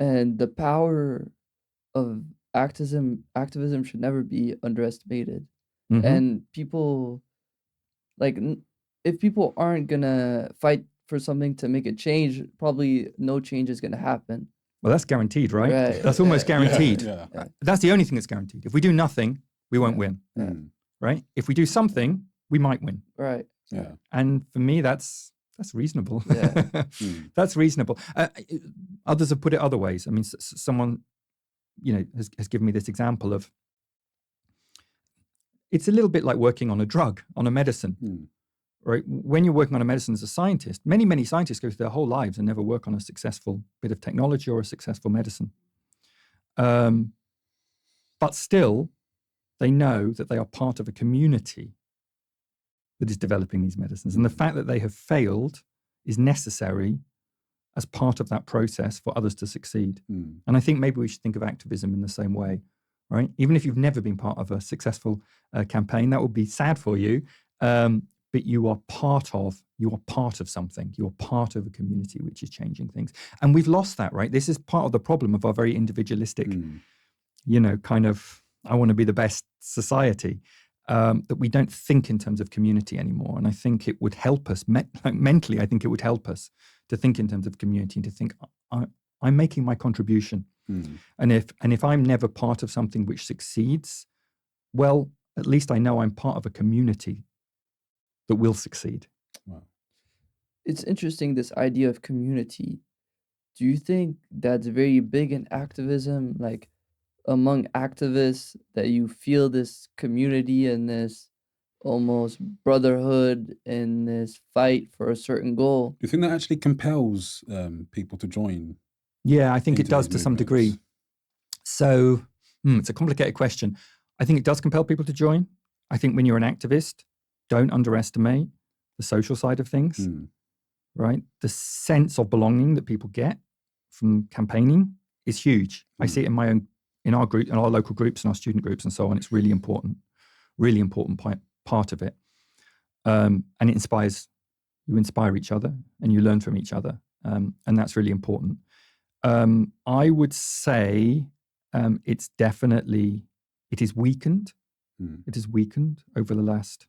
And the power of activism should never be underestimated. Mm-hmm. And people like if people aren't gonna fight for something to make a change, probably no change is gonna happen. Well, that's guaranteed, right? Right. That's almost guaranteed. Yeah. That's the only thing that's guaranteed. If we do nothing, we won't win, right? If we do something, we might win. Right. Yeah. And for me, that's reasonable. Yeah. That's reasonable. Others have put it other ways. I mean, someone, has given me this example of, it's a little bit like working on a drug, on a medicine, right? When you're working on a medicine as a scientist, many, many scientists go through their whole lives and never work on a successful bit of technology or a successful medicine. But still, they know that they are part of a community that is developing these medicines. And the fact that they have failed is necessary as part of that process for others to succeed. And I think maybe we should think of activism in the same way, right? Even if you've never been part of a successful campaign, that would be sad for you. But you are part of something. You are part of a community which is changing things. And we've lost that, right? This is part of the problem of our very individualistic, kind of, I want to be the best society. That we don't think in terms of community anymore. And I think it would help us, mentally, I think it would help us to think in terms of community and to think, I'm making my contribution. And if I'm never part of something which succeeds, well, at least I know I'm part of a community that will succeed. Wow. It's interesting, this idea of community. Do you think that's very big in activism? Like, among activists, that you feel this community and this almost brotherhood and this fight for a certain goal? Do you think that actually compels people to join? Yeah, I think it into does these to some movements? degree. So it's a complicated question. I think it does compel people to join. I think when you're an activist, don't underestimate the social side of things, right? The sense of belonging that people get from campaigning is huge. I see it in our group, in our local groups and our student groups and so on. It's really important part of it. And it inspires, you inspire each other and you learn from each other. And that's really important. I would say it is weakened. It is weakened over the last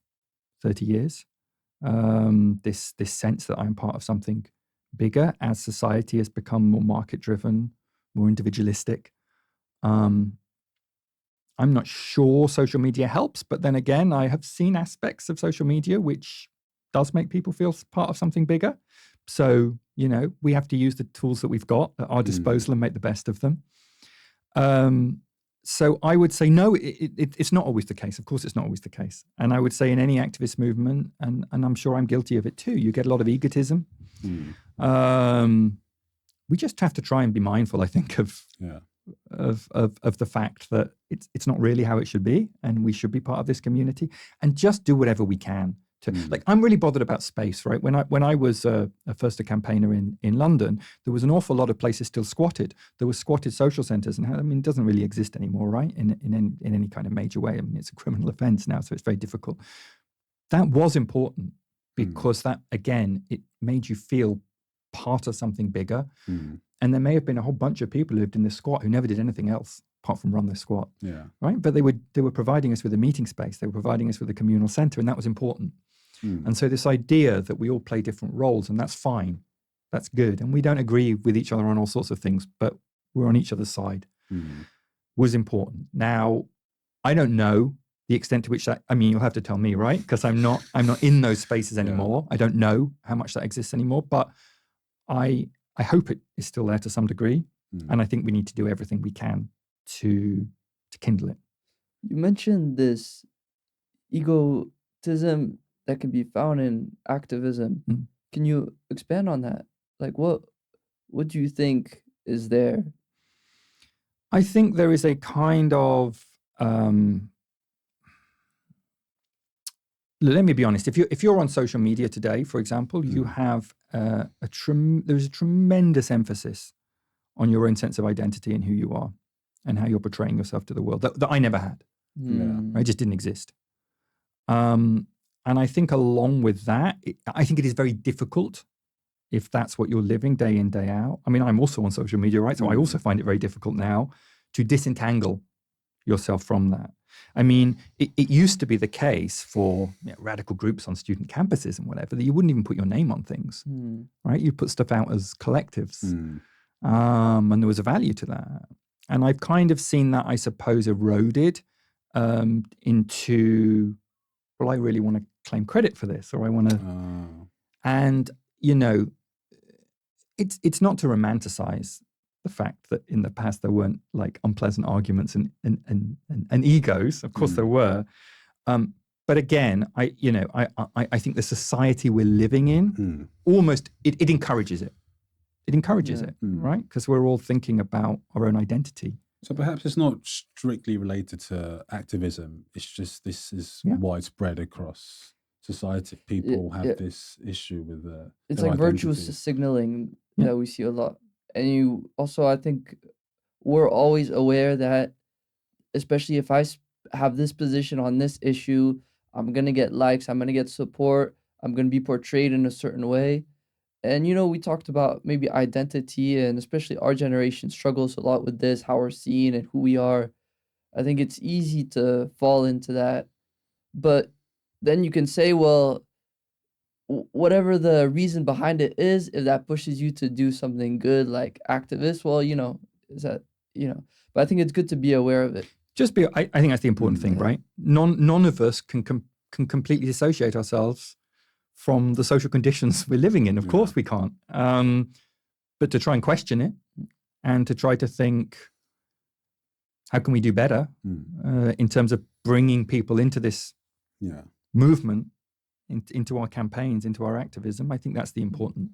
30 years. This sense that I'm part of something bigger as society has become more market-driven, more individualistic. I'm not sure social media helps, but then again, I have seen aspects of social media which does make people feel part of something bigger. So, we have to use the tools that we've got at our disposal and make the best of them. So I would say, no, it's not always the case. Of course, it's not always the case. And I would say in any activist movement, and I'm sure I'm guilty of it too, you get a lot of egotism. We just have to try and be mindful, I think, of the fact that it's not really how it should be, and we should be part of this community, and just do whatever we can to. Like, I'm really bothered about space, right? When I was first a campaigner in London, there was an awful lot of places still squatted. There were squatted social centres, and it doesn't really exist anymore, right? In any kind of major way. I mean, it's a criminal offence now, so it's very difficult. That was important because that, again, it made you feel part of something bigger. And there may have been a whole bunch of people who lived in this squat who never did anything else apart from run this squat. Yeah. Right? But they were providing us with a meeting space. They were providing us with a communal centre, and that was important. And so this idea that we all play different roles, and that's fine, that's good, and we don't agree with each other on all sorts of things, but we're on each other's side, was important. Now, I don't know the extent to which that, I mean, you'll have to tell me, right? Because I'm not in those spaces anymore. I don't know how much that exists anymore, but I hope it is still there to some degree, and I think we need to do everything we can to kindle it. You mentioned this egotism that can be found in activism. Can you expand on that? Like, what do you think is there? I think there is a kind of let me be honest. If you're on social media today, for example, you have there's a tremendous emphasis on your own sense of identity and who you are, and how you're portraying yourself to the world that I never had. It just didn't exist. And I think along with that, I think it is very difficult if that's what you're living day in, day out. I mean, I'm also on social media, right? So I also find it very difficult now to disentangle yourself from that. I mean, it used to be the case for radical groups on student campuses and whatever, that you wouldn't even put your name on things, right? You put stuff out as collectives. And there was a value to that. And I've kind of seen that, I suppose, eroded into, well, I really want to claim credit for this, or I want to, and, you know, it's not to romanticize the fact that in the past there weren't like unpleasant arguments and egos. Of course there were. But again, I think the society we're living in almost, it encourages it. It encourages it, right? Because we're all thinking about our own identity. So perhaps it's not strictly related to activism. It's just this is widespread across society. People have this issue with it's their like identity. virtuous signaling that we see a lot. And you also, I think we're always aware that, especially if I have this position on this issue, I'm going to get likes, I'm going to get support, I'm going to be portrayed in a certain way. And, you know, we talked about maybe identity, and especially our generation struggles a lot with this, how we're seen and who we are. I think it's easy to fall into that. But then you can say, well, whatever the reason behind it is, if that pushes you to do something good like activists, well, you know, is that, you know, but I think it's good to be aware of it. I think that's the important thing, right? None of us can completely dissociate ourselves from the social conditions we're living in. Of course we can't. But to try and question it and to try to think, how can we do better in terms of bringing people into this movement, into our campaigns, into our activism? I think that's the important